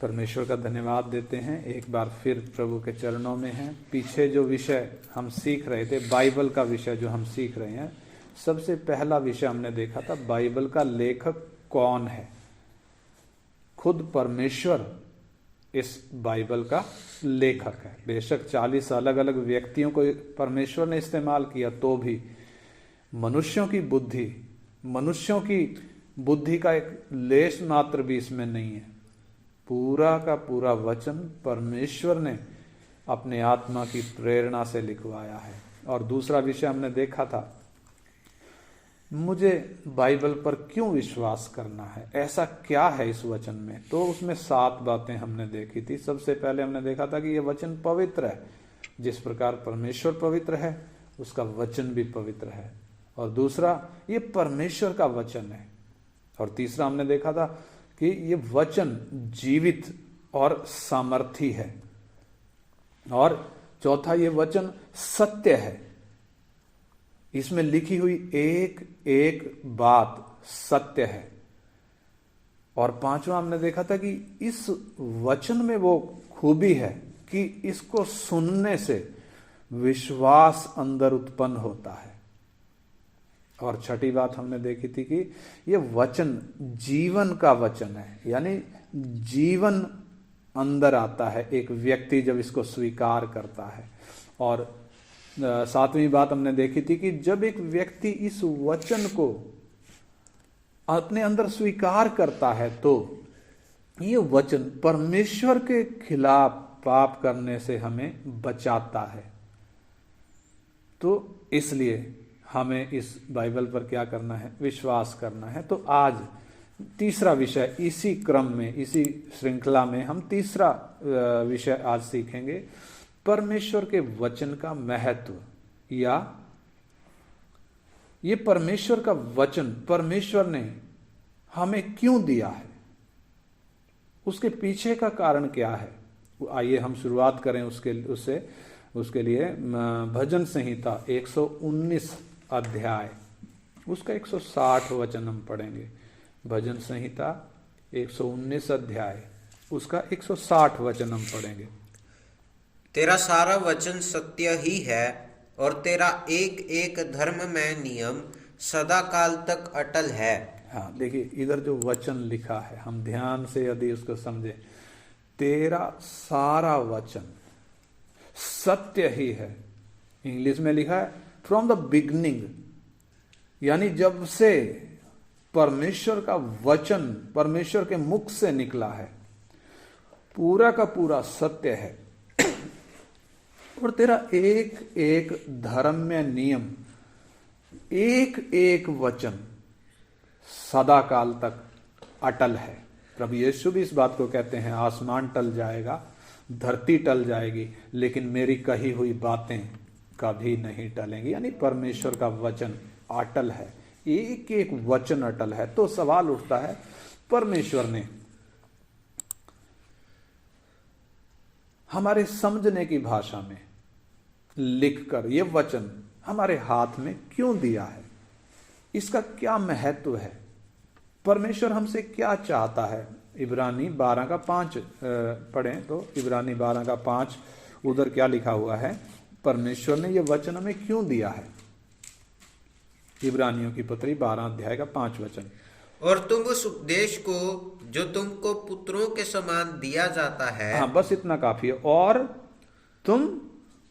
परमेश्वर का धन्यवाद देते हैं, एक बार फिर प्रभु के चरणों में हैं। पीछे जो विषय हम सीख रहे थे, बाइबल का विषय जो हम सीख रहे हैं, सबसे पहला विषय हमने देखा था बाइबल का लेखक कौन है। खुद परमेश्वर इस बाइबल का लेखक है। बेशक 40 अलग अलग व्यक्तियों को परमेश्वर ने इस्तेमाल किया, तो भी मनुष्यों की बुद्धि का एक लेश मात्र भी इसमें नहीं है। पूरा का पूरा वचन परमेश्वर ने अपने आत्मा की प्रेरणा से लिखवाया है। और दूसरा विषय हमने देखा था, मुझे बाइबल पर क्यों विश्वास करना है, ऐसा क्या है इस वचन में। तो उसमें 7 बातें हमने देखी थी। सबसे पहले हमने देखा था कि यह वचन पवित्र है, जिस प्रकार परमेश्वर पवित्र है उसका वचन भी पवित्र है। और दूसरा, ये परमेश्वर का वचन है। और तीसरा हमने देखा था कि ये वचन जीवित और सामर्थी है। और चौथा, ये वचन सत्य है, इसमें लिखी हुई एक एक बात सत्य है। और पांचवा हमने देखा था कि इस वचन में वो खूबी है कि इसको सुनने से विश्वास अंदर उत्पन्न होता है। और छठी बात हमने देखी थी कि ये वचन जीवन का वचन है, यानी जीवन अंदर आता है एक व्यक्ति जब इसको स्वीकार करता है। और 7वीं बात हमने देखी थी कि जब एक व्यक्ति इस वचन को अपने अंदर स्वीकार करता है तो ये वचन परमेश्वर के खिलाफ पाप करने से हमें बचाता है। तो इसलिए हमें इस बाइबल पर क्या करना है, विश्वास करना है। तो आज तीसरा विषय, इसी क्रम में, इसी श्रृंखला में हम तीसरा विषय आज सीखेंगे, परमेश्वर के वचन का महत्व, या ये परमेश्वर का वचन परमेश्वर ने हमें क्यों दिया है, उसके पीछे का कारण क्या है। आइए हम शुरुआत करें उसके लिए भजन संहिता 119 अध्याय, उसका 160 वचन हम पढ़ेंगे। भजन संहिता 119 अध्याय, उसका 160 वचन हम पढ़ेंगे। तेरा सारा वचन सत्य ही है और तेरा एक एक धर्म में नियम सदा काल तक अटल है। हाँ, देखिए इधर जो वचन लिखा है, हम ध्यान से यदि उसको समझे, तेरा सारा वचन सत्य ही है। इंग्लिश में लिखा है फ्रॉम द बिगनिंग, यानी जब से परमेश्वर का वचन परमेश्वर के मुख से निकला है, पूरा का पूरा सत्य है। और तेरा एक एक धर्म में नियम, एक एक वचन सदा काल तक अटल है। प्रभु यीशु भी इस बात को कहते हैं, आसमान टल जाएगा, धरती टल जाएगी, लेकिन मेरी कही हुई बातें कभी नहीं टलेंगी। यानी परमेश्वर का वचन अटल है, एक एक वचन अटल है। तो सवाल उठता है, परमेश्वर ने हमारे समझने की भाषा में लिखकर ये वचन हमारे हाथ में क्यों दिया है, इसका क्या महत्व है, परमेश्वर हमसे क्या चाहता है। इब्रानी 12 का 5 पढ़ें तो इब्रानी 12 का 5, उधर क्या लिखा हुआ है, परमेश्वर ने यह वचन हमें क्यों दिया है। इब्रानियों की पत्री 12 अध्याय का 5 वचन। और तुम उस उपदेश को जो तुमको पुत्रों के समान दिया जाता है, हाँ बस इतना काफी है। और तुम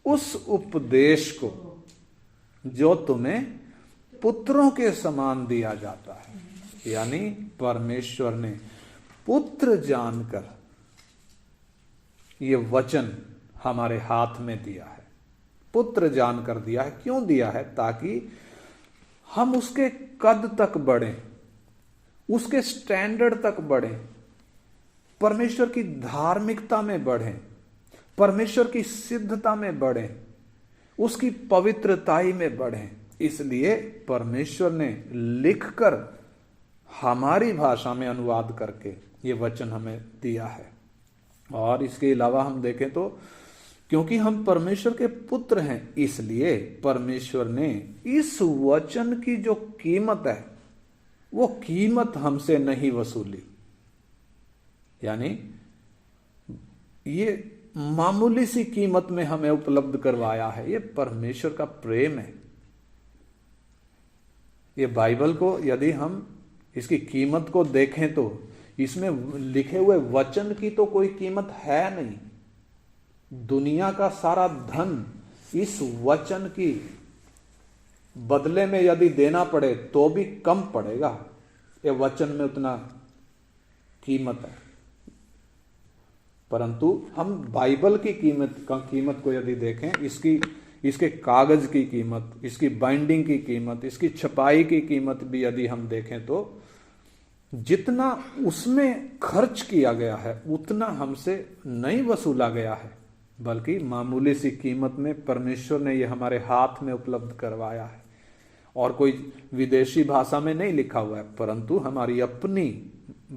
उस उपदेश को जो तुम्हें पुत्रों के समान दिया जाता है, यानी परमेश्वर ने पुत्र जानकर ये वचन हमारे हाथ में दिया है। पुत्र जानकर दिया है, क्यों दिया है, ताकि हम उसके कद तक बढ़ें, उसके स्टैंडर्ड तक बढ़ें, परमेश्वर की धार्मिकता में बढ़ें, परमेश्वर की सिद्धता में बढ़ें, उसकी पवित्रताई में बढ़ें। इसलिए परमेश्वर ने लिखकर हमारी भाषा में अनुवाद करके ये वचन हमें दिया है। और इसके अलावा हम देखें तो क्योंकि हम परमेश्वर के पुत्र हैं, इसलिए परमेश्वर ने इस वचन की जो कीमत है वो कीमत हमसे नहीं वसूली। यानी ये मामूली सी कीमत में हमें उपलब्ध करवाया है। ये परमेश्वर का प्रेम है। ये बाइबल को यदि हम इसकी कीमत को देखें तो इसमें लिखे हुए वचन की तो कोई कीमत है नहीं। दुनिया का सारा धन इस वचन की बदले में यदि देना पड़े तो भी कम पड़ेगा। ये वचन में उतना कीमत है। परंतु हम बाइबल की कीमत को यदि देखें, इसके कागज की कीमत, इसकी बाइंडिंग की कीमत, इसकी छपाई की कीमत भी यदि हम देखें तो जितना उसमें खर्च किया गया है उतना हमसे नहीं वसूला गया है, बल्कि मामूली सी कीमत में परमेश्वर ने ये हमारे हाथ में उपलब्ध करवाया है। और कोई विदेशी भाषा में नहीं लिखा हुआ है, परंतु हमारी अपनी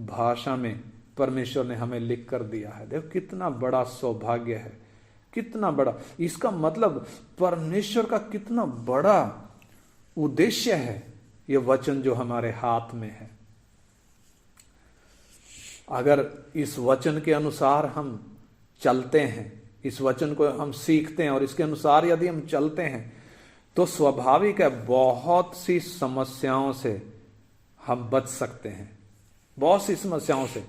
भाषा में परमेश्वर ने हमें लिख कर दिया है। देखो कितना बड़ा सौभाग्य है, कितना बड़ा। इसका मतलब परमेश्वर का कितना बड़ा उद्देश्य है ये वचन जो हमारे हाथ में है। अगर इस वचन के अनुसार हम चलते हैं, इस वचन को हम सीखते हैं और इसके अनुसार यदि हम चलते हैं तो स्वाभाविक है बहुत सी समस्याओं से हम बच सकते हैं, बहुत सी समस्याओं से।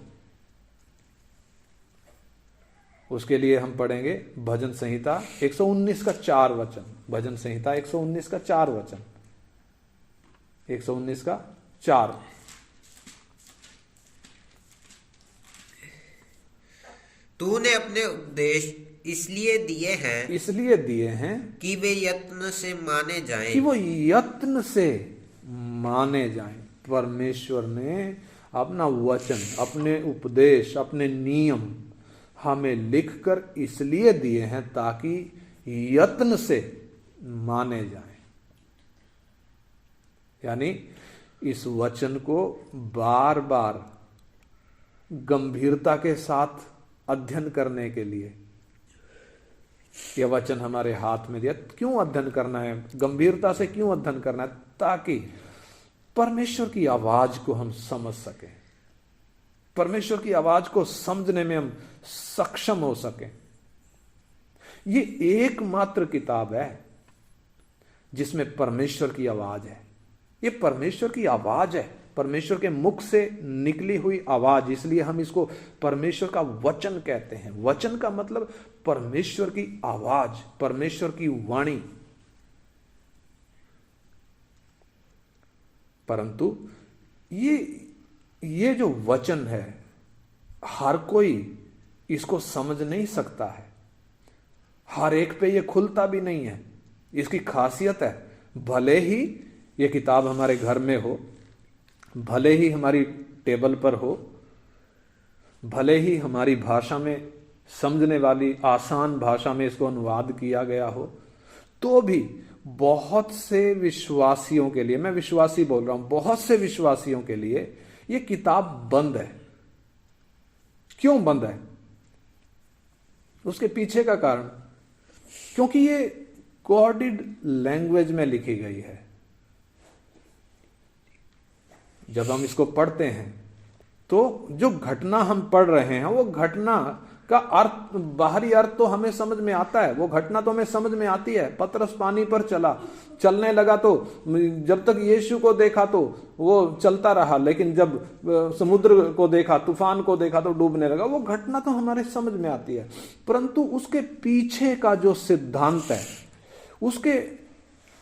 उसके लिए हम पढ़ेंगे भजन संहिता 119 का 4 वचन। भजन संहिता 119 का 4 वचन, 119 का 4। तूने अपने उपदेश इसलिए दिए हैं कि वे यत्न से माने जाएं, कि वो यत्न से माने जाएं। परमेश्वर ने अपना वचन, अपने उपदेश, अपने नियम हमें लिखकर इसलिए दिए हैं ताकि यत्न से माने जाएं। यानी इस वचन को बार बार गंभीरता के साथ अध्ययन करने के लिए यह वचन हमारे हाथ में दिया। क्यों अध्ययन करना है? गंभीरता से क्यों अध्ययन करना है? ताकि परमेश्वर की आवाज को हम समझ सकें, परमेश्वर की आवाज को समझने में हम सक्षम हो सकें। ये एकमात्र किताब है जिसमें परमेश्वर की आवाज है। ये परमेश्वर की आवाज है, परमेश्वर के मुख से निकली हुई आवाज, इसलिए हम इसको परमेश्वर का वचन कहते हैं। वचन का मतलब परमेश्वर की आवाज, परमेश्वर की वाणी। परंतु ये जो वचन है हर कोई इसको समझ नहीं सकता है, हर एक पे ये खुलता भी नहीं है। इसकी खासियत है, भले ही ये किताब हमारे घर में हो, भले ही हमारी टेबल पर हो, भले ही हमारी भाषा में समझने वाली आसान भाषा में इसको अनुवाद किया गया हो, तो भी बहुत से विश्वासियों के लिए, मैं विश्वासी बोल रहा हूं, बहुत से विश्वासियों के लिए ये किताब बंद है। क्यों बंद है? उसके पीछे का कारण, क्योंकि ये कोडेड लैंग्वेज में लिखी गई है। जब हम इसको पढ़ते हैं तो जो घटना हम पढ़ रहे हैं वो घटना का अर्थ, बाहरी अर्थ तो हमें समझ में आता है, वो घटना तो हमें समझ में आती है। पतरस पानी पर चलने लगा तो जब तक यीशु को देखा तो वो चलता रहा, लेकिन जब समुद्र को देखा, तूफान को देखा तो डूबने लगा। वो घटना तो हमारे समझ में आती है, परंतु उसके पीछे का जो सिद्धांत है, उसके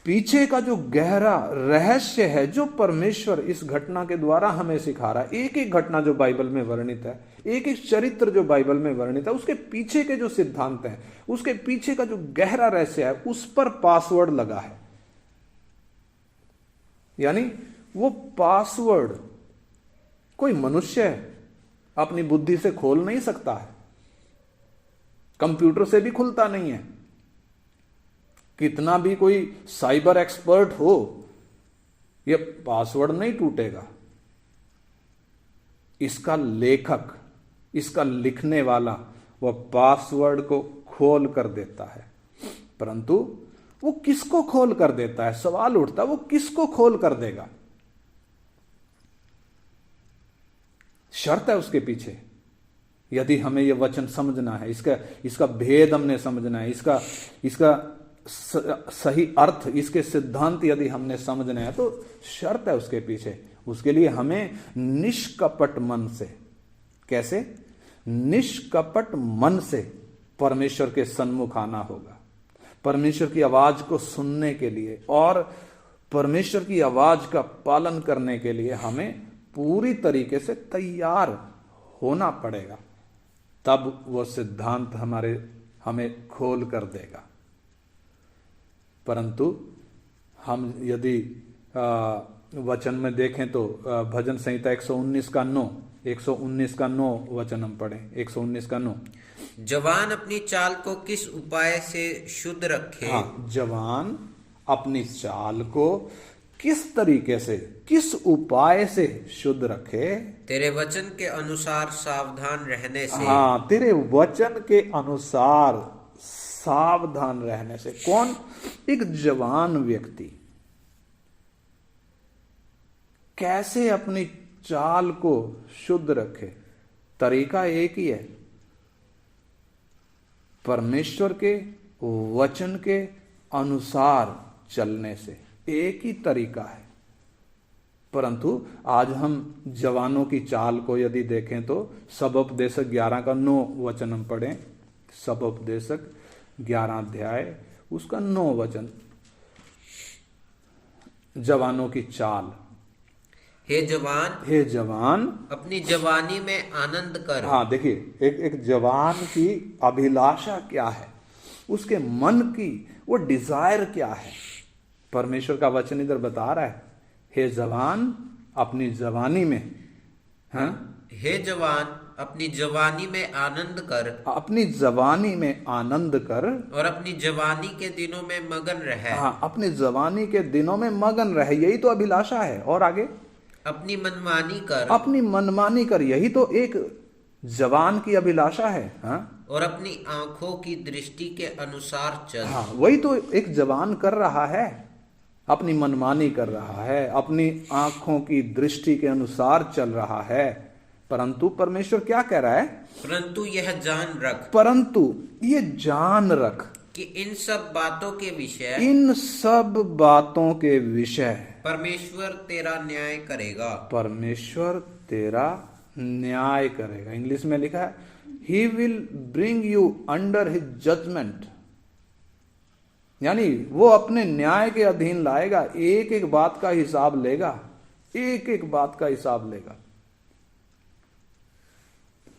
पीछे का जो गहरा रहस्य है, जो परमेश्वर इस घटना के द्वारा हमें सिखा रहा है, एक एक घटना जो बाइबल में वर्णित है, एक एक चरित्र जो बाइबल में वर्णित है, उसके पीछे के जो सिद्धांत हैं, उसके पीछे का जो गहरा रहस्य है, उस पर पासवर्ड लगा है। यानी वो पासवर्ड कोई मनुष्य अपनी बुद्धि से खोल नहीं सकता है, कंप्यूटर से भी खुलता नहीं है। कितना भी कोई साइबर एक्सपर्ट हो, यह पासवर्ड नहीं टूटेगा। इसका लेखक, इसका लिखने वाला वह पासवर्ड को खोल कर देता है, परंतु वो किसको खोल कर देता है? सवाल उठता है, वो किसको खोल कर देगा? शर्त है उसके पीछे, यदि हमें ये वचन समझना है, इसका भेद हमने समझना है, इसका सही अर्थ, इसके सिद्धांत यदि हमने समझना है, तो शर्त है उसके पीछे। उसके लिए हमें निष्कपट मन से, कैसे? निष्कपट मन से परमेश्वर के सन्मुख आना होगा, परमेश्वर की आवाज को सुनने के लिए और परमेश्वर की आवाज का पालन करने के लिए हमें पूरी तरीके से तैयार होना पड़ेगा। तब वो सिद्धांत हमें खोल कर देगा। परंतु हम यदि वचन में देखें तो भजन संहिता 119 का 9 वचन हम पढ़ें। 119 का 9, जवान अपनी चाल को किस उपाय से शुद्ध रखे। हाँ, जवान अपनी चाल को किस तरीके से, किस उपाय से शुद्ध रखे। तेरे वचन के अनुसार सावधान रहने से। हाँ, तेरे वचन के अनुसार सावधान रहने से। कौन? एक जवान व्यक्ति कैसे अपनी चाल को शुद्ध रखे? तरीका एक ही है, परमेश्वर के वचन के अनुसार चलने से। एक ही तरीका है। परंतु आज हम जवानों की चाल को यदि देखें तो सबोपदेशक 11 का 9 वचन हम पढ़ें। सबोपदेशक 11 अध्याय उसका 9 वचन, जवानों की चाल। हे जवान अपनी जवानी में आनंद कर। हाँ, देखिए एक जवान की अभिलाषा क्या है, उसके मन की वो डिजायर क्या है, परमेश्वर का वचन इधर बता रहा है। हे जवान अपनी जवानी में, हाँ, हे जवान अपनी जवानी में आनंद कर, अपनी जवानी में आनंद कर, और अपनी जवानी के दिनों में मगन रहे। हाँ, अपनी जवानी के दिनों में मगन रहे, यही तो अभिलाषा है। और आगे अपनी मनमानी कर, अपनी मनमानी कर, यही तो एक जवान की अभिलाषा है। हाँ, और अपनी आंखों की दृष्टि के अनुसार चल। हाँ, वही तो एक जवान कर रहा है, अपनी मनमानी कर रहा है, अपनी आंखों की दृष्टि के अनुसार चल रहा है। परंतु परमेश्वर क्या कह रहा है? परंतु यह जान रख, परंतु ये जान रख कि इन सब बातों के विषय, इन सब बातों के विषय परमेश्वर तेरा न्याय करेगा। परमेश्वर तेरा न्याय करेगा। इंग्लिश में लिखा है he will bring you under his judgement, यानी वो अपने न्याय के अधीन लाएगा। एक एक बात का हिसाब लेगा, एक एक बात का हिसाब लेगा।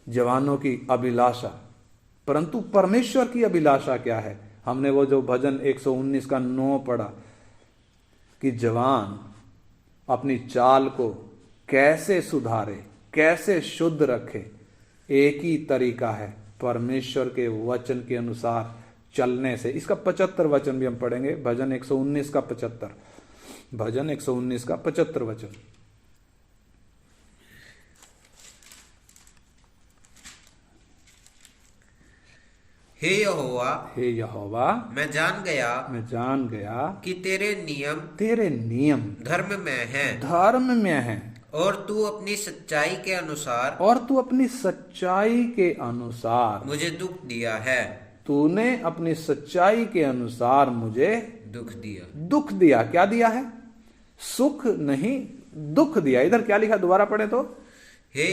जवानों की अभिलाषा, परंतु परमेश्वर की अभिलाषा क्या है? हमने वो जो भजन 119 का 9 पढ़ा कि जवान अपनी चाल को कैसे सुधारे, कैसे शुद्ध रखे। एक ही तरीका है, परमेश्वर के वचन के अनुसार चलने से। इसका 75 वचन भी हम पढ़ेंगे, भजन 119 का 75, भजन 119 का 75 वचन। हे यहोवा मैं जान गया कि तेरे नियम धर्म में है, और तू अपनी सच्चाई के अनुसार मुझे दुख दिया है। तूने अपनी सच्चाई के अनुसार मुझे दुख दिया। क्या दिया है? सुख नहीं, दुख दिया। इधर क्या लिखा, दोबारा पढ़े तो, हे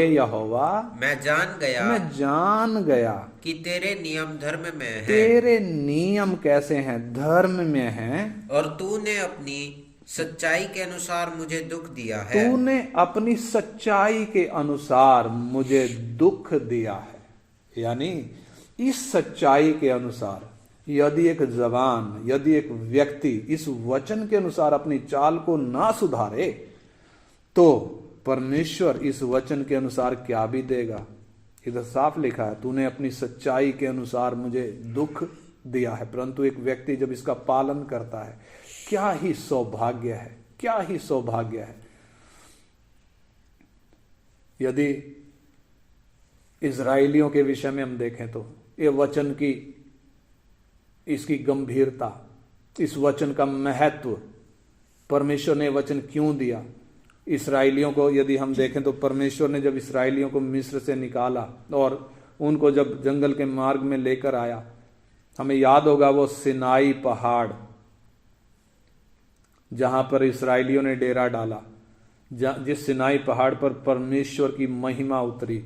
यहोवा मैं जान गया कि तेरे नियम धर्म में है। तेरे नियम कैसे हैं? धर्म में हैं। और तूने अपनी सच्चाई के अनुसार मुझे दुख दिया है। तूने अपनी सच्चाई के अनुसार मुझे दुख दिया है। यानी इस सच्चाई के अनुसार यदि एक जवान, यदि एक व्यक्ति इस वचन के अनुसार अपनी चाल को ना सुधारे, तो परमेश्वर इस वचन के अनुसार क्या भी देगा। इधर साफ लिखा है, तूने अपनी सच्चाई के अनुसार मुझे दुख दिया है। परंतु एक व्यक्ति जब इसका पालन करता है, क्या ही सौभाग्य है, क्या ही सौभाग्य है। यदि इजराइलियों के विषय में हम देखें तो ये वचन की, इसकी गंभीरता, इस वचन का महत्व, परमेश्वर ने वचन क्यों दिया, इसराइलियों को यदि हम देखें तो परमेश्वर ने जब इसराइलियों को मिस्र से निकाला और उनको जब जंगल के मार्ग में लेकर आया, हमें याद होगा वो सिनाई पहाड़ जहां पर इसराइलियों ने डेरा डाला, जिस सिनाई पहाड़ पर परमेश्वर की महिमा उतरी।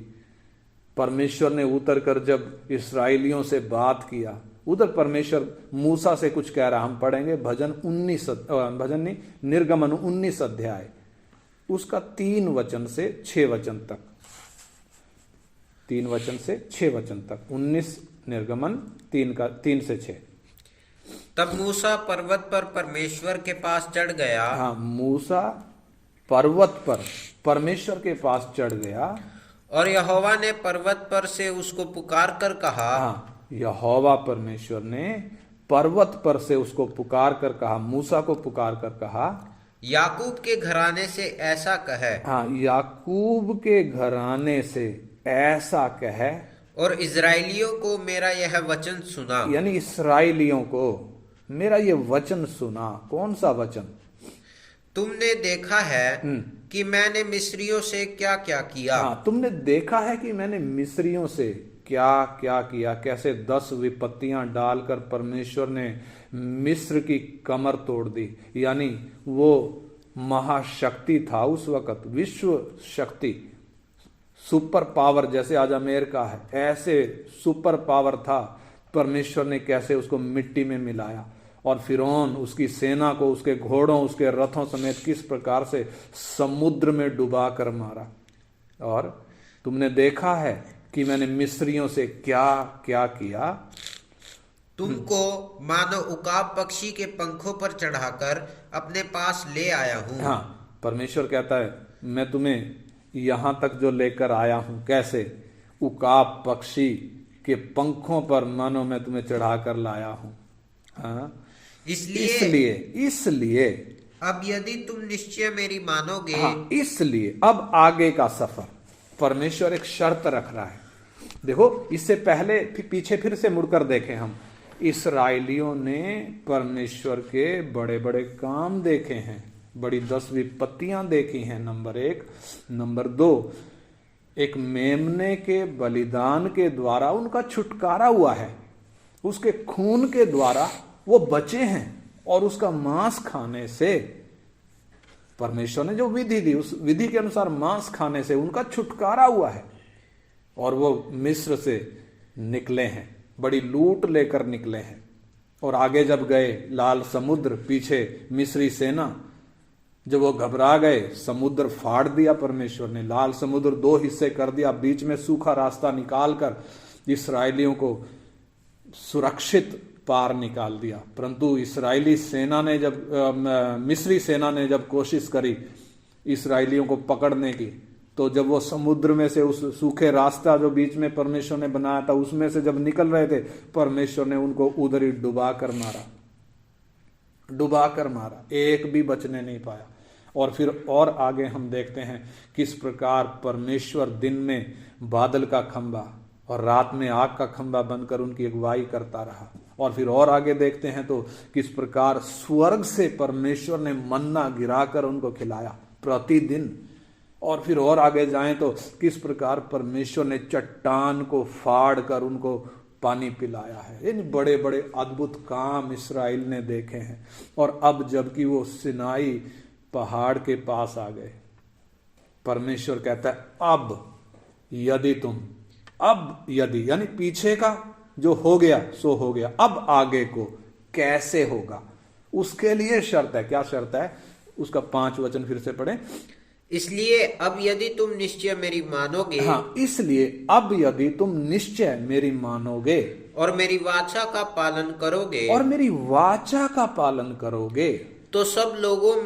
परमेश्वर ने उतर कर जब इसराइलियों से बात किया, उधर परमेश्वर मूसा से कुछ कह रहा, हम पढ़ेंगे निर्गमन 19 अध्याय उसका 3 वचन से 6 वचन तक, 3 वचन से 6 वचन तक, 19 निर्गमन 3 से 6। तब मूसा पर्वत पर परमेश्वर के पास चढ़ गया। हाँ, मूसा पर्वत पर परमेश्वर के पास चढ़ गया और यहोवा ने पर्वत पर से उसको पुकार कर कहा। हाँ, यहोवा परमेश्वर ने पर्वत पर से उसको पुकार कर कहा, मूसा को पुकार कर कहा, याकूब के घराने से ऐसा कहे। हाँ, याकूब के घराने से ऐसा कहे और इजराइलियों को मेरा यह वचन सुना। यानी इसराइलियों को मेरा ये वचन सुना। कौन सा वचन? तुमने देखा है कि मैंने मिस्रियों से क्या क्या किया। हाँ, तुमने देखा है कि मैंने मिस्रियों से क्या क्या किया, कैसे 10 विपत्तियां डालकर परमेश्वर ने मिस्र की कमर तोड़ दी। यानी वो महाशक्ति था उस वक्त, विश्व शक्ति, सुपर पावर, जैसे आज अमेरिका है, ऐसे सुपर पावर था। परमेश्वर ने कैसे उसको मिट्टी में मिलाया और फिरौन उसकी सेना को, उसके घोड़ों, उसके रथों समेत किस प्रकार से समुद्र में डुबा कर मारा। और तुमने देखा है कि मैंने मिस्रियों से क्या क्या किया। तुमको मानो उकाब पक्षी के पंखों पर चढ़ाकर अपने पास ले आया हूँ। हाँ, परमेश्वर कहता है मैं तुम्हें यहां तक जो लेकर आया हूं, कैसे? उकाब पक्षी के पंखों पर मानो मैं तुम्हें चढ़ाकर लाया हूं। हाँ, इसलिए अब यदि तुम निश्चय मेरी मानोगे। हाँ, इसलिए अब आगे का सफर परमेश्वर एक शर्त रख रहा है। देखो, इससे पहले पीछे फिर से मुड़कर देखें हम, इसराइलियों ने परमेश्वर के बड़े बड़े काम देखे हैं, बड़ी 10 विपत्तियां देखी हैं, नंबर 1। नंबर 2, एक मेमने के बलिदान के द्वारा उनका छुटकारा हुआ है, उसके खून के द्वारा वो बचे हैं और उसका मांस खाने से परमेश्वर ने जो विधि दी, उस विधि के अनुसार मांस खाने से उनका छुटकारा हुआ है और वो मिस्र से निकले हैं, बड़ी लूट लेकर निकले हैं। और आगे जब गए, लाल समुद्र, पीछे मिस्री सेना, जब वो घबरा गए, समुद्र फाड़ दिया परमेश्वर ने, लाल समुद्र 2 हिस्से कर दिया, बीच में सूखा रास्ता निकालकर इसराइलियों को सुरक्षित पार निकाल दिया। परंतु इसराइली सेना ने जब मिस्री सेना ने जब कोशिश करी इसराइलियों को पकड़ने की, तो जब वो समुद्र में से उस सूखे रास्ता जो बीच में परमेश्वर ने बनाया था उसमें से जब निकल रहे थे, परमेश्वर ने उनको उधर ही डुबा कर मारा, एक भी बचने नहीं पाया। और फिर और आगे हम देखते हैं किस प्रकार परमेश्वर दिन में बादल का खंबा और रात में आग का खंबा बनकर उनकी अगुवाई करता रहा। और फिर और आगे देखते हैं तो किस प्रकार स्वर्ग से परमेश्वर ने मन्ना गिराकर उनको खिलाया प्रतिदिन। और फिर और आगे जाएं तो किस प्रकार परमेश्वर ने चट्टान को फाड़ कर उनको पानी पिलाया है। इन बड़े बड़े अद्भुत काम इस्राएल ने देखे हैं। और अब जबकि वो सिनाई पहाड़ के पास आ गए, परमेश्वर कहता है अब यदि यानी पीछे का जो हो गया सो हो गया, अब आगे को कैसे होगा उसके लिए शर्त है। क्या शर्त है? उसका 5 वचन फिर से पढ़ें। इसलिए अब यदि तुम निश्चय मेरी मानोगे। हाँ, इसलिए अब यदि तुम निश्चय मेरी मानोगे और मेरी वाचा का पालन करोगे तो सब लोगों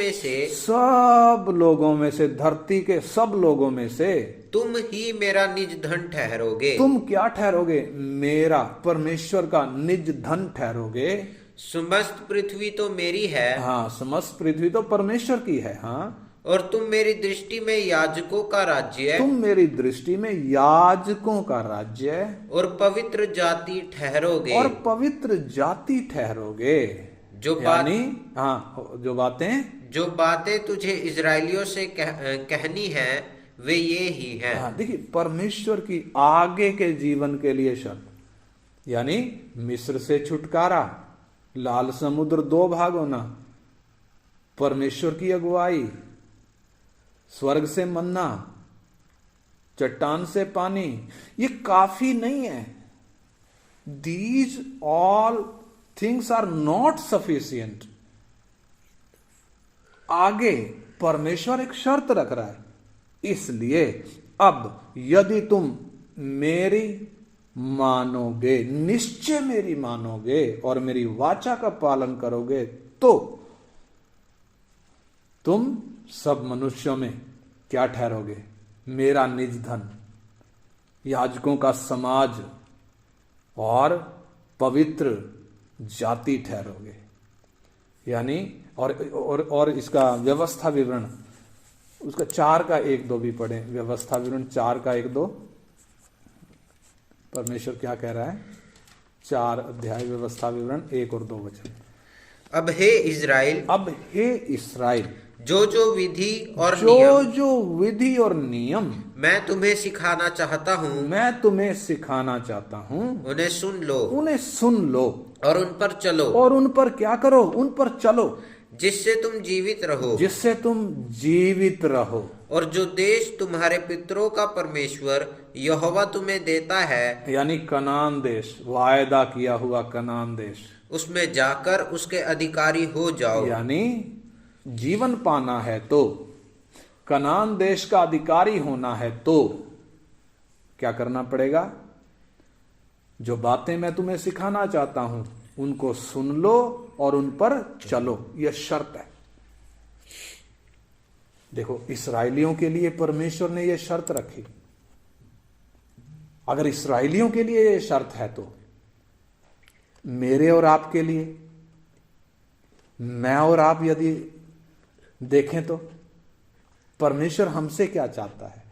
में से धरती के सब लोगों में से तुम ही मेरा निज धन ठहरोगे। तुम क्या ठहरोगे? मेरा, परमेश्वर का निज धन ठहरोगे। समस्त पृथ्वी तो मेरी है। हाँ, समस्त पृथ्वी तो परमेश्वर की है। हाँ, और तुम मेरी दृष्टि में याजकों का राज्य और पवित्र जाति ठहरोगे। यानी जो बातें तुझे इजरायलियों से कहनी है वे ये ही है। देखिए, परमेश्वर की आगे के जीवन के लिए शर्त, यानी मिस्र से छुटकारा, लाल समुद्र 2 भाग होना, परमेश्वर की अगुवाई, स्वर्ग से मन्ना, चट्टान से पानी, ये काफी नहीं है। These all things are not sufficient. आगे परमेश्वर एक शर्त रख रहा है, इसलिए अब यदि तुम मेरी मानोगे, निश्चय मेरी मानोगे और मेरी वाचा का पालन करोगे, तो तुम सब मनुष्यों में क्या ठहरोगे? मेरा निज धन, याजकों का समाज और पवित्र जाति ठहरोगे। यानी और इसका व्यवस्था विवरण, उसका 4 का 1-2 भी पढ़े। व्यवस्था विवरण 4 का 1-2, परमेश्वर क्या कह रहा है? 4 अध्याय व्यवस्था विवरण 1 और 2 वचन। अब हे इस्राएल, जो विधि और नियम मैं तुम्हें सिखाना चाहता हूँ, उन्हें सुन लो और उन पर चलो। और उन पर क्या करो? उन पर चलो, जिससे तुम जीवित रहो। और जो देश तुम्हारे पितरों का परमेश्वर यहोवा तुम्हें देता है, यानी कनान देश, वायदा किया हुआ कनान देश, उसमें जाकर उसके अधिकारी हो जाओ। यानी जीवन पाना है तो, कनान देश का अधिकारी होना है तो क्या करना पड़ेगा? जो बातें मैं तुम्हें सिखाना चाहता हूं उनको सुन लो और उन पर चलो। यह शर्त है। देखो, इस्राएलियों के लिए परमेश्वर ने यह शर्त रखी। अगर इस्राएलियों के लिए यह शर्त है तो मेरे और आपके लिए, मैं और आप यदि देखें तो परमेश्वर हमसे क्या चाहता है?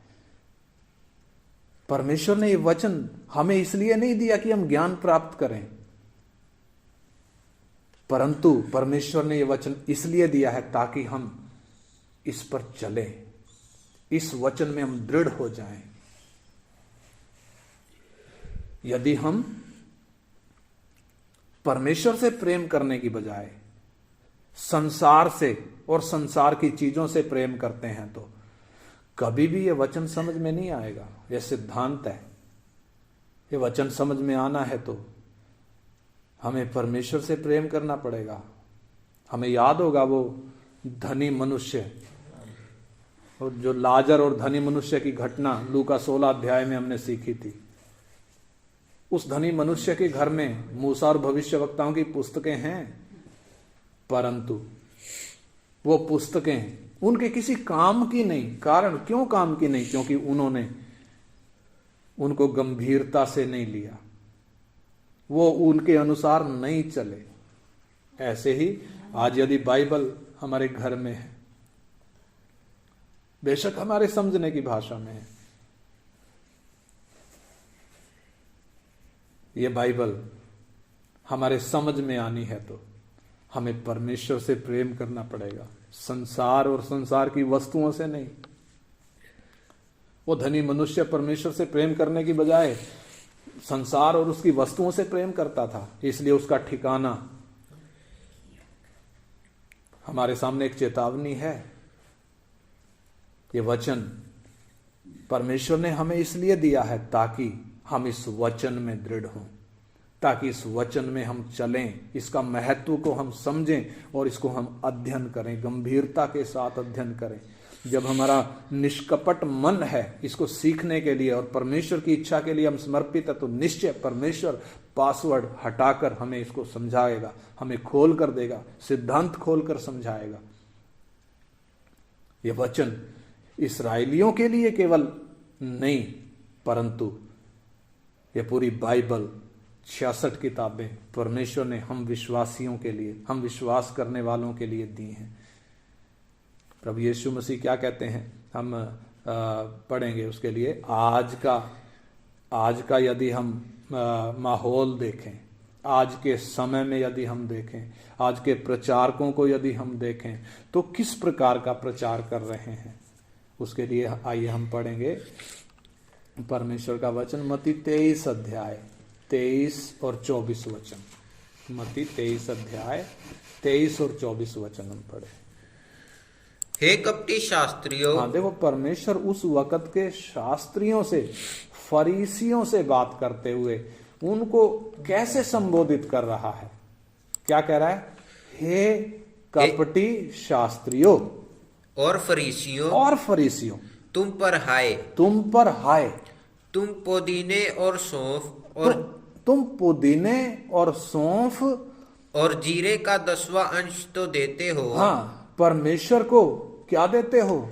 परमेश्वर ने यह वचन हमें इसलिए नहीं दिया कि हम ज्ञान प्राप्त करें, परंतु परमेश्वर ने यह वचन इसलिए दिया है ताकि हम इस पर चलें, इस वचन में हम दृढ़ हो जाएं। यदि हम परमेश्वर से प्रेम करने की बजाय संसार से और संसार की चीजों से प्रेम करते हैं तो कभी भी यह वचन समझ में नहीं आएगा। यह सिद्धांत है। यह वचन समझ में आना है तो हमें परमेश्वर से प्रेम करना पड़ेगा। हमें याद होगा वो धनी मनुष्य, और जो लाजर और धनी मनुष्य की घटना लूका 16 अध्याय में हमने सीखी थी। उस धनी मनुष्य के घर में मूसा और भविष्यवक्ताओं की पुस्तकें हैं, परंतु वो पुस्तकें उनके किसी काम की नहीं। कारण क्यों काम की नहीं? क्योंकि उन्होंने उनको गंभीरता से नहीं लिया, वो उनके अनुसार नहीं चले। ऐसे ही आज यदि बाइबल हमारे घर में है, बेशक हमारे समझने की भाषा में है, ये बाइबल हमारे समझ में आनी है तो हमें परमेश्वर से प्रेम करना पड़ेगा, संसार और संसार की वस्तुओं से नहीं। वो धनी मनुष्य परमेश्वर से प्रेम करने की बजाय संसार और उसकी वस्तुओं से प्रेम करता था, इसलिए उसका ठिकाना हमारे सामने एक चेतावनी है। ये वचन परमेश्वर ने हमें इसलिए दिया है ताकि हम इस वचन में दृढ़ हों, ताकि इस वचन में हम चलें, इसका महत्व को हम समझें और इसको हम अध्ययन करें, गंभीरता के साथ अध्ययन करें। जब हमारा निष्कपट मन है इसको सीखने के लिए और परमेश्वर की इच्छा के लिए हम समर्पित है, तो निश्चय परमेश्वर पासवर्ड हटाकर हमें इसको समझाएगा, हमें खोल कर देगा, सिद्धांत खोल कर समझाएगा। यह वचन इस्राएलियों के लिए केवल नहीं, परंतु यह पूरी बाइबल 66 किताबें परमेश्वर ने हम विश्वासियों के लिए, हम विश्वास करने वालों के लिए दी हैं। प्रभु यीशु मसीह क्या कहते हैं, हम पढ़ेंगे उसके लिए। आज का यदि हम माहौल देखें, आज के समय में यदि हम देखें, आज के प्रचारकों को यदि हम देखें, तो किस प्रकार का प्रचार कर रहे हैं, उसके लिए आइए हम पढ़ेंगे परमेश्वर का वचन मत्ती 23 अध्याय 23 और 24 वचन। मत्ती 23 अध्याय 23 और 24 वचन हम पढ़े। हे कपटी शास्त्रियों। हाँ देखो, परमेश्वर उस वक्त के शास्त्रियों से, फरीसियों से बात करते हुए उनको कैसे संबोधित कर रहा है। क्या कह रहा है? हे कपटी शास्त्रियों और फरीसियों, तुम पर हाय, तुम पुदीने और सौंफ और जीरे का 10वां अंश तो देते हो। हाँ, परमेश्वर को क्या देते हो?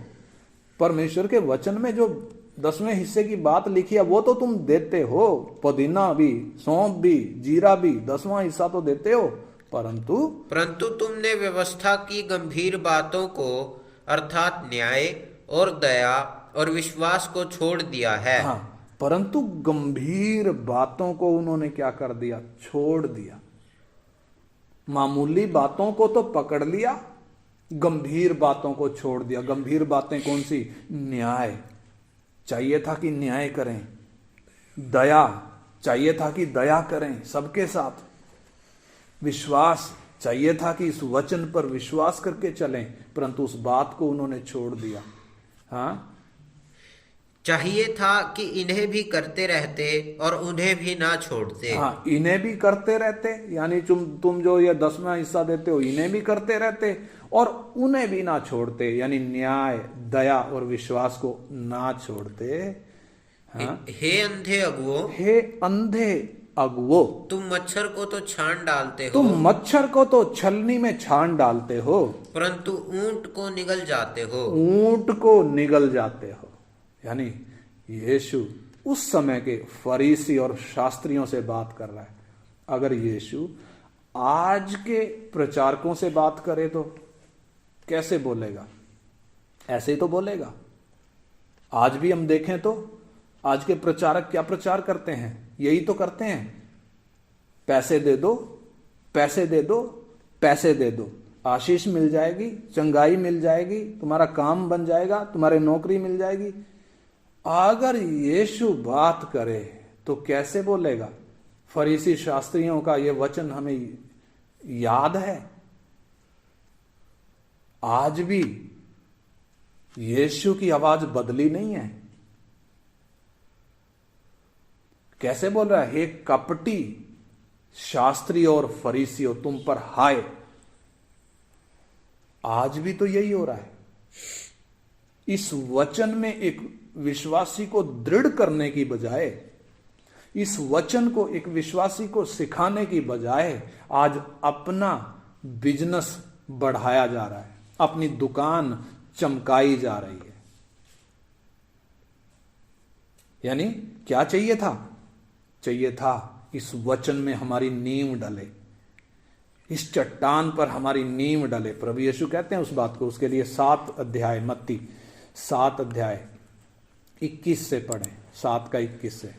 परमेश्वर के वचन में जो 10वें हिस्से की बात लिखी है वो तो तुम देते हो, पुदीना भी, सौंफ भी, जीरा भी, 10वां हिस्सा तो देते हो, परंतु तुमने व्यवस्था की गंभीर बातों को अर्थात न्याय और दया और विश्वास को छोड़ दिया है। हाँ, परंतु गंभीर बातों को उन्होंने क्या कर दिया? छोड़ दिया। मामूली बातों को तो पकड़ लिया, गंभीर बातों को छोड़ दिया। गंभीर बातें कौन सी? न्याय चाहिए था कि न्याय करें, दया चाहिए था कि दया करें सबके साथ, विश्वास चाहिए था कि इस वचन पर विश्वास करके चलें, परंतु उस बात को उन्होंने छोड़ दिया। हाँ, चाहिए था कि इन्हें भी करते रहते और उन्हें भी ना छोड़ते। हाँ, इन्हें भी करते रहते, यानी तुम जो ये 10वां हिस्सा देते हो इन्हें भी करते रहते और उन्हें भी ना छोड़ते, यानी न्याय, दया और विश्वास को ना छोड़ते। हाँ? हे अंधे अगुवो, तुम मच्छर को तो छान डालते हो, तुम मच्छर को तो छलनी में छान डालते हो, परंतु ऊंट को निगल जाते हो। यानी यीशु उस समय के फरीसी और शास्त्रियों से बात कर रहा है। अगर यीशु आज के प्रचारकों से बात करे तो कैसे बोलेगा? ऐसे ही तो बोलेगा। आज भी हम देखें तो आज के प्रचारक क्या प्रचार करते हैं? यही तो करते हैं, पैसे दे दो, पैसे दे दो, पैसे दे दो, आशीष मिल जाएगी, चंगाई मिल जाएगी, तुम्हारा काम बन जाएगा, तुम्हारे नौकरी मिल जाएगी। अगर यीशु बात करे तो कैसे बोलेगा? फरीसी शास्त्रियों का यह वचन हमें याद है। आज भी यीशु की आवाज बदली नहीं है। कैसे बोल रहा है? हे कपटी शास्त्री और फरीसियों, तुम पर हाय। आज भी तो यही हो रहा है। इस वचन में एक विश्वासी को दृढ़ करने की बजाय, इस वचन को एक विश्वासी को सिखाने की बजाय आज अपना बिजनेस बढ़ाया जा रहा है, अपनी दुकान चमकाई जा रही है। यानी क्या चाहिए था? चाहिए था इस वचन में हमारी नींव डले, इस चट्टान पर हमारी नींव डले। प्रभु यीशु कहते हैं उस बात को। उसके लिए 7 अध्याय मत्ती 7 अध्याय 21 से पढ़ें, 7 का 21 से,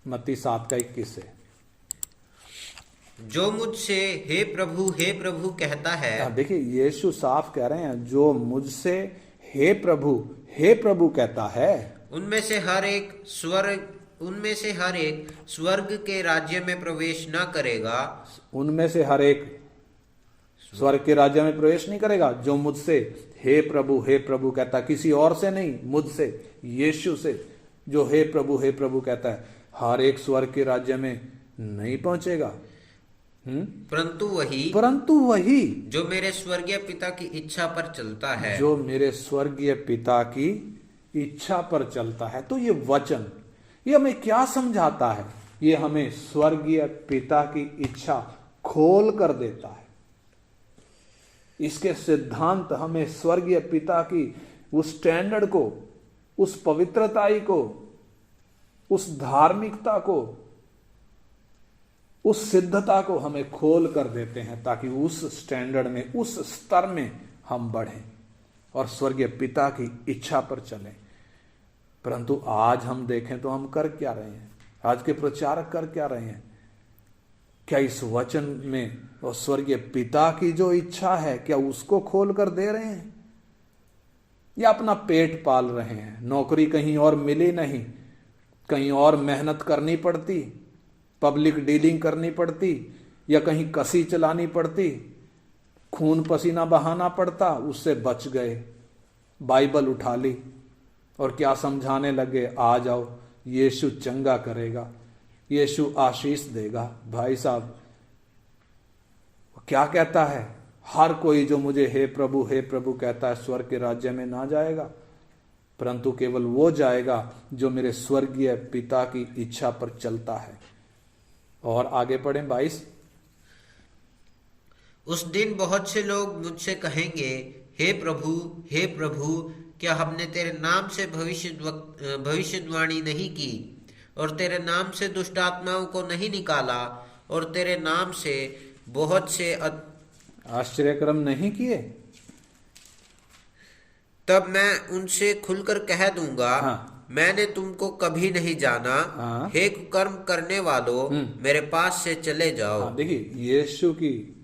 मत्ती 7 का 21 से। जो मुझसे हे प्रभु कहता है। देखिए यीशु साफ कह रहे हैं, जो मुझसे हे प्रभु कहता है, उनमें से हर एक स्वर्ग के राज्य में प्रवेश न करेगा। उनमें से हर एक स्वर्ग के राज्य में प्रवेश नहीं करेगा। जो मुझसे हे प्रभु कहता, किसी और से नहीं, मुझसे, यीशु से, जो हे प्रभु कहता है, हर एक स्वर्ग के राज्य में नहीं पहुंचेगा। परंतु वही जो मेरे स्वर्गीय पिता की इच्छा पर चलता है, जो मेरे स्वर्गीय पिता की इच्छा पर चलता है। तो ये वचन, ये हमें क्या समझाता है? ये हमें स्वर्गीय पिता की इच्छा खोल कर देता है। इसके सिद्धांत हमें स्वर्गीय पिता की उस स्टैंडर्ड को, उस पवित्रताई को, उस धार्मिकता को, उस सिद्धता को हमें खोल कर देते हैं, ताकि उस स्टैंडर्ड में, उस स्तर में हम बढ़ें और स्वर्गीय पिता की इच्छा पर चलें। परंतु आज हम देखें तो हम कर क्या रहे हैं? आज के प्रचारक कर क्या रहे हैं? क्या इस वचन में और स्वर्गीय पिता की जो इच्छा है क्या उसको खोल कर दे रहे हैं, या अपना पेट पाल रहे हैं? नौकरी कहीं और मिली नहीं, कहीं और मेहनत करनी पड़ती, पब्लिक डीलिंग करनी पड़ती, या कहीं कसी चलानी पड़ती, खून पसीना बहाना पड़ता, उससे बच गए। बाइबल उठा ली और क्या समझाने लगे, आ जाओ यीशु चंगा करेगा, यीशु आशीष देगा। भाई साहब क्या कहता है, हर कोई जो मुझे हे प्रभु कहता है स्वर्ग के राज्य में ना जाएगा, परंतु केवल वो जाएगा जो मेरे स्वर्गीय पिता की इच्छा पर चलता है। और आगे पढ़ें 22। उस दिन बहुत से लोग मुझसे कहेंगे, हे प्रभु, क्या हमने तेरे नाम से भविष्यवाणी नहीं की, और तेरे नाम से दुष्ट आत्माओं को नहीं निकाला, और तेरे नाम से बहुत से आश्चर्यक्रम नहीं किए? तब मैं उनसे खुलकर कह दूंगा, हाँ। मैंने तुमको कभी नहीं जाना। हाँ। हे कुकर्म करने वालों, मेरे पास से चले जाओ। हाँ, देखिए यीशु की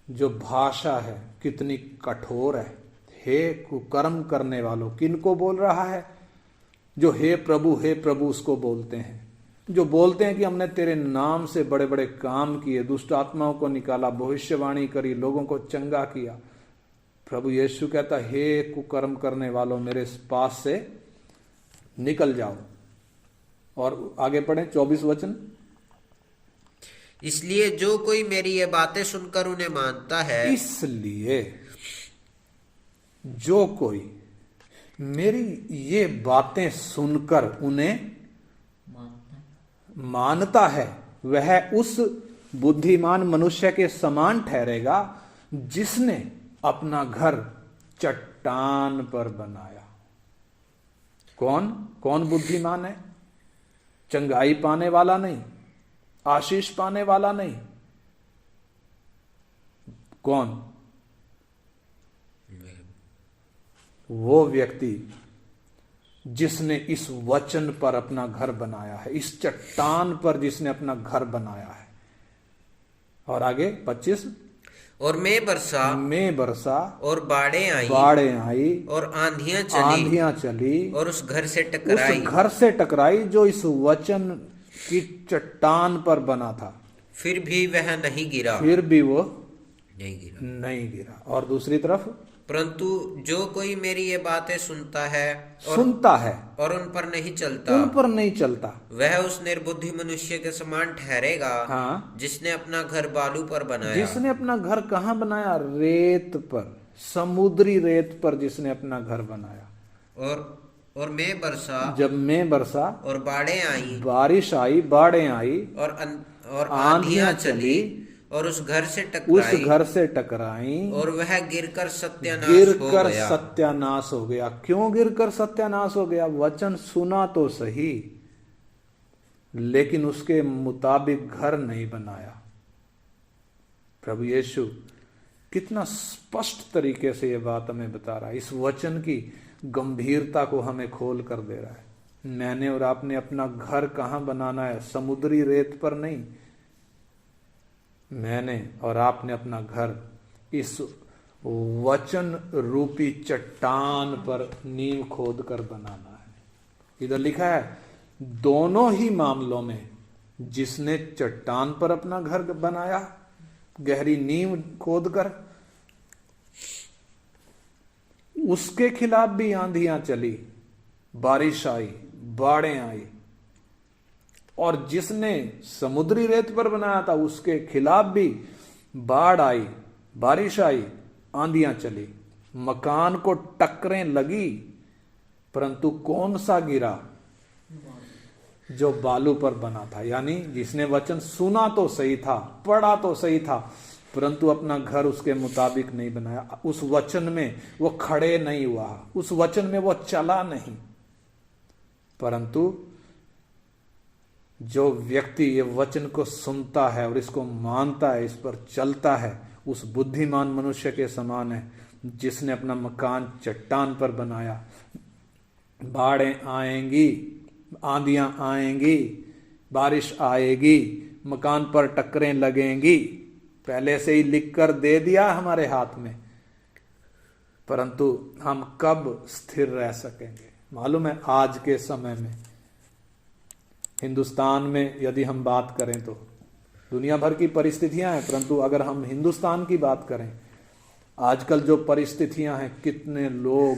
जो भाषा है कितनी कठोर है। हे कुकर्म करने वालों, किनको बोल रहा है? जो हे प्रभु उसको बोलते हैं, जो बोलते हैं कि हमने तेरे नाम से बड़े बड़े काम किए, दुष्ट आत्माओं को निकाला, भविष्यवाणी करी, लोगों को चंगा किया। प्रभु यीशु कहता, हे कुकर्म करने वालों, मेरे पास से निकल जाओ। और आगे पढ़ें 24 वचन। इसलिए जो कोई मेरी ये बातें सुनकर उन्हें मानता है, इसलिए जो कोई मेरी ये बातें सुनकर उन्हें मानता है वह उस बुद्धिमान मनुष्य के समान ठहरेगा जिसने अपना घर चट्टान पर बनाया। कौन बुद्धिमान है? चंगाई पाने वाला नहीं, आशीष पाने वाला नहीं। कौन? वो व्यक्ति जिसने इस वचन पर अपना घर बनाया है, इस चट्टान पर जिसने अपना घर बनाया है। और आगे 25। और मैं बरसा और बाढ़ें आई और आंधियां चली और उस घर से टकराई जो इस वचन की चट्टान पर बना था। फिर भी वह नहीं गिरा, नहीं गिरा। और दूसरी तरफ, परंतु जो कोई मेरी ये बातें सुनता है और उन पर नहीं चलता, वह उस निर्बुद्धि मनुष्य के समान ठहरेगा। हाँ। जिसने अपना घर बालू पर बनाया। जिसने अपना घर कहाँ बनाया? रेत पर, समुद्री रेत पर जिसने अपना घर बनाया। और मैं बरसा, जब मैं बरसा और बारिश आई, बाढ़ें आई और आंधियां चली और उस घर से टकराई और वह गिरकर सत्यानाश हो गया। क्यों गिरकर सत्यानाश हो गया? वचन सुना तो सही, लेकिन उसके मुताबिक घर नहीं बनाया। प्रभु यीशु कितना स्पष्ट तरीके से यह बात हमें बता रहा है, इस वचन की गंभीरता को हमें खोल कर दे रहा है। मैंने और आपने अपना घर कहाँ बनाना है? समुद्री रेत पर नहीं। मैंने और आपने अपना घर इस वचन रूपी चट्टान पर नींव खोद कर बनाना है। इधर लिखा है दोनों ही मामलों में जिसने चट्टान पर अपना घर बनाया, गहरी नींव खोद कर, उसके खिलाफ भी आंधियां चली, बारिश आई, बाढ़ें आई। और जिसने समुद्री रेत पर बनाया था उसके खिलाफ भी बाढ़ आई, बारिश आई, आंधियां चली, मकान को टक्करें लगी, परंतु कौन सा गिरा? जो बालू पर बना था। यानी जिसने वचन सुना तो सही था, पढ़ा तो सही था, परंतु अपना घर उसके मुताबिक नहीं बनाया। उस वचन में वो खड़े नहीं हुआ, उस वचन में वो चला नहीं। परंतु जो व्यक्ति ये वचन को सुनता है और इसको मानता है, इस पर चलता है, उस बुद्धिमान मनुष्य के समान है जिसने अपना मकान चट्टान पर बनाया। बाढ़ें आएंगी, आंधियां आएंगी, बारिश आएगी, मकान पर टक्करें लगेंगी, पहले से ही लिख कर दे दिया हमारे हाथ में, परंतु हम कब स्थिर रह सकेंगे? मालूम है, आज के समय में हिंदुस्तान में यदि हम बात करें तो दुनिया भर की परिस्थितियां हैं, परंतु अगर हम हिंदुस्तान की बात करें, आजकल जो परिस्थितियां हैं, कितने लोग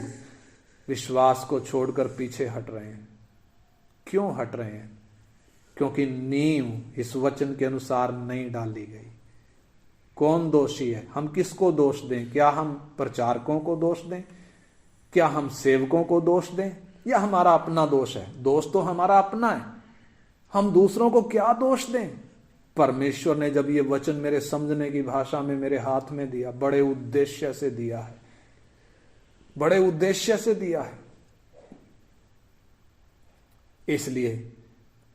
विश्वास को छोड़कर पीछे हट रहे हैं। क्यों हट रहे हैं? क्योंकि नींव इस वचन के अनुसार नहीं डाली गई। कौन दोषी है? हम किसको दोष दें? क्या हम प्रचारकों को दोष दें? क्या हम सेवकों को दोष दें? या हमारा अपना दोष है? दोष तो हमारा अपना है, हम दूसरों को क्या दोष दें? परमेश्वर ने जब ये वचन मेरे समझने की भाषा में मेरे हाथ में दिया, बड़े उद्देश्य से दिया है, बड़े उद्देश्य से दिया है। इसलिए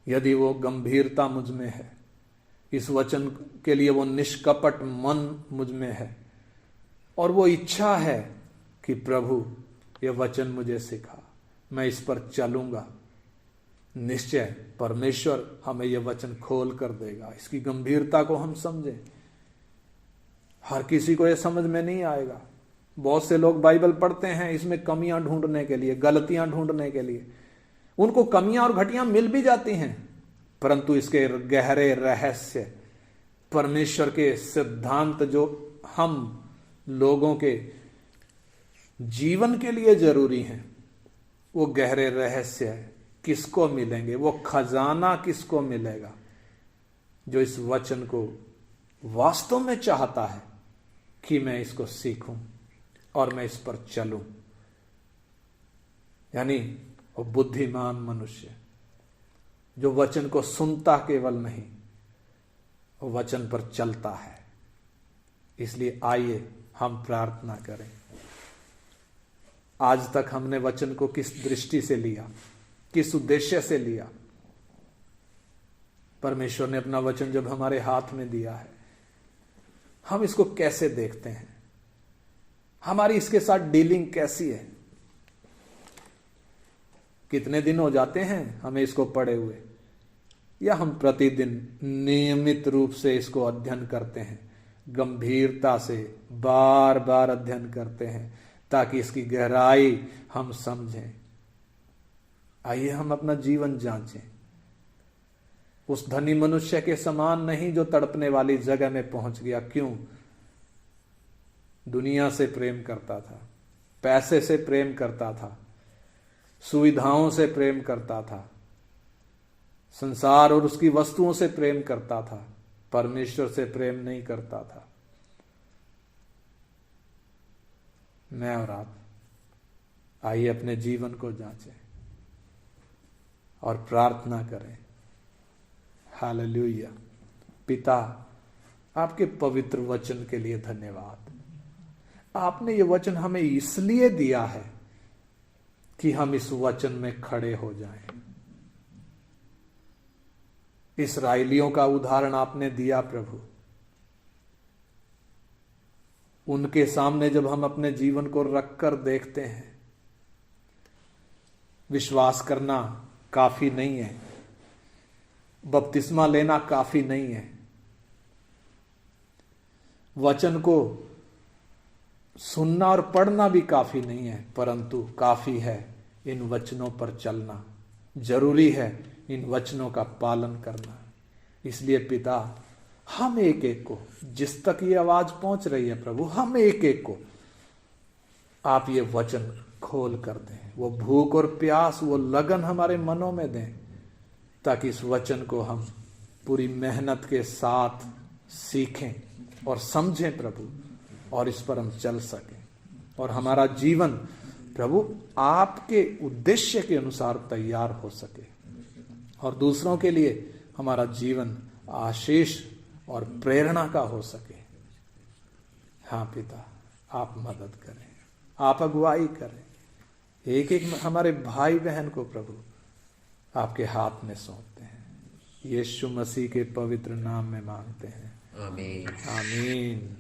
यदि वो गंभीरता मुझ में है, इस वचन के लिए वो निष्कपट मन मुझ में है, और वो इच्छा है कि प्रभु ये वचन मुझे सिखा, मैं इस पर चलूंगा, निश्चय परमेश्वर हमें यह वचन खोल कर देगा। इसकी गंभीरता को हम समझें। हर किसी को यह समझ में नहीं आएगा। बहुत से लोग बाइबल पढ़ते हैं इसमें कमियां ढूंढने के लिए, गलतियां ढूंढने के लिए। उनको कमियां और घटियां मिल भी जाती हैं, परंतु इसके गहरे रहस्य, परमेश्वर के सिद्धांत जो हम लोगों के जीवन के लिए जरूरी हैं, वो गहरे रहस्य किसको मिलेंगे? वो खजाना किसको मिलेगा? जो इस वचन को वास्तव में चाहता है कि मैं इसको सीखूं और मैं इस पर चलूं। यानी वो बुद्धिमान मनुष्य जो वचन को सुनता केवल नहीं, वो वचन पर चलता है। इसलिए आइए हम प्रार्थना करें। आज तक हमने वचन को किस दृष्टि से लिया, किस उद्देश्य से लिया? परमेश्वर ने अपना वचन जब हमारे हाथ में दिया है, हम इसको कैसे देखते हैं? हमारी इसके साथ डीलिंग कैसी है? कितने दिन हो जाते हैं हमें इसको पढ़े हुए, या हम प्रतिदिन नियमित रूप से इसको अध्ययन करते हैं, गंभीरता से बार बार अध्ययन करते हैं ताकि इसकी गहराई हम समझें। आइए हम अपना जीवन जांचें। उस धनी मनुष्य के समान नहीं जो तड़पने वाली जगह में पहुंच गया। क्यों? दुनिया से प्रेम करता था, पैसे से प्रेम करता था, सुविधाओं से प्रेम करता था, संसार और उसकी वस्तुओं से प्रेम करता था, परमेश्वर से प्रेम नहीं करता था। मैं और आप आइए अपने जीवन को जांचें और प्रार्थना करें। हालेलुया। पिता, आपके पवित्र वचन के लिए धन्यवाद। आपने ये वचन हमें इसलिए दिया है कि हम इस वचन में खड़े हो जाएं। इस्राएलियों का उदाहरण आपने दिया प्रभु। उनके सामने जब हम अपने जीवन को रखकर देखते हैं, विश्वास करना काफी नहीं है, बपतिस्मा लेना काफी नहीं है, वचन को सुनना और पढ़ना भी काफी नहीं है, परंतु काफी है इन वचनों पर चलना। जरूरी है इन वचनों का पालन करना। इसलिए पिता, हम एक एक को, जिस तक ये आवाज पहुंच रही है प्रभु, हम एक एक को आप ये वचन खोल कर दें। वो भूख और प्यास, वो लगन हमारे मनों में दें, ताकि इस वचन को हम पूरी मेहनत के साथ सीखें और समझें प्रभु, और इस पर हम चल सकें, और हमारा जीवन प्रभु आपके उद्देश्य के अनुसार तैयार हो सके, और दूसरों के लिए हमारा जीवन आशीष और प्रेरणा का हो सके। हाँ पिता, आप मदद करें, आप अगुवाई करें। एक एक हमारे भाई बहन को प्रभु आपके हाथ में सौंपते हैं। यीशु मसीह के पवित्र नाम में मांगते हैं, आमीन आमीन।